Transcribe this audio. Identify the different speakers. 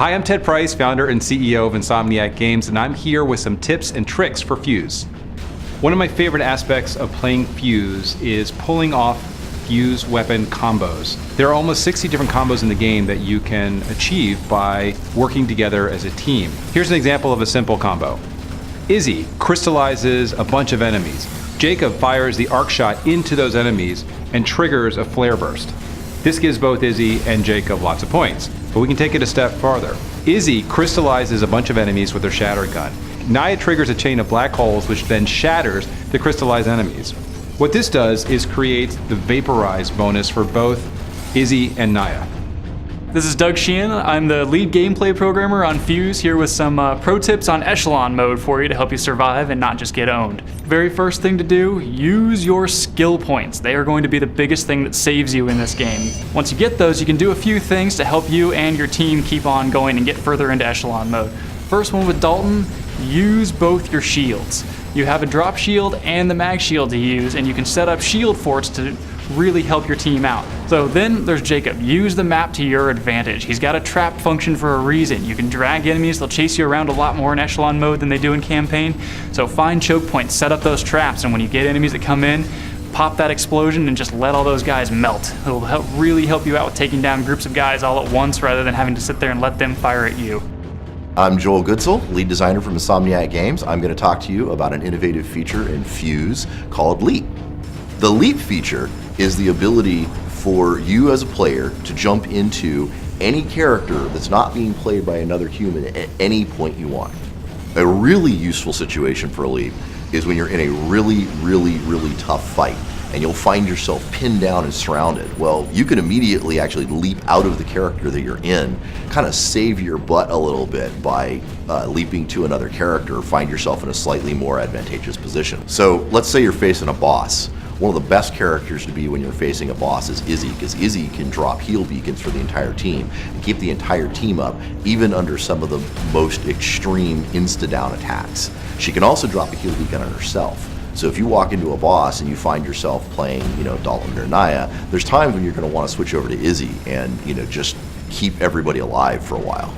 Speaker 1: Hi, I'm Ted Price, founder and CEO of Insomniac Games, and I'm here with some tips and tricks for Fuse. One of my favorite aspects of playing Fuse is pulling off Fuse weapon combos. There are almost 60 different combos in the game that you can achieve by working together as a team. Here's an example of a simple combo. Izzy crystallizes a bunch of enemies. Jacob fires the arc shot into those enemies and triggers a flare burst. This gives both Izzy and Jacob lots of points. But we can take it a step farther. Izzy crystallizes a bunch of enemies with her shatter gun. Naya triggers a chain of black holes which then shatters the crystallized enemies. What this does is create the vaporize bonus for both Izzy and Naya.
Speaker 2: This is Doug Sheehan. I'm the lead gameplay programmer on Fuse, here with some pro tips on echelon mode for you to help you survive and not just get owned. Very first thing to do, use your skill points. They are going to be the biggest thing that saves you in this game. Once you get those, you can do a few things to help you and your team keep on going and get further into echelon mode. First one with Dalton, use both your shields. You have a drop shield and the mag shield to use, and you can set up shield forts to really help your team out. So then there's Jacob. Use the map to your advantage. He's got a trap function for a reason. You can drag enemies, they'll chase you around a lot more in echelon mode than they do in campaign. So find choke points, set up those traps, and when you get enemies that come in, pop that explosion and just let all those guys melt. It'll really help you out with taking down groups of guys all at once rather than having to sit there and let them fire at you.
Speaker 3: I'm Joel Goodsell, lead designer from Insomniac Games. I'm going to talk to you about an innovative feature in Fuse called Leap. The Leap feature is the ability for you as a player to jump into any character that's not being played by another human at any point you want. A really useful situation for a leap is when you're in a really tough fight and you'll find yourself pinned down and surrounded. Well, you can immediately actually leap out of the character that you're in, kind of save your butt a little bit by leaping to another character, find yourself in a slightly more advantageous position. So let's say you're facing a boss. One of the best characters to be when you're facing a boss is Izzy, because Izzy can drop heal beacons for the entire team and keep the entire team up, even under some of the most extreme insta-down attacks. She can also drop a heal beacon on herself. So if you walk into a boss and you find yourself playing, Dalton or Naya, there's times when you're going to want to switch over to Izzy and, just keep everybody alive for a while.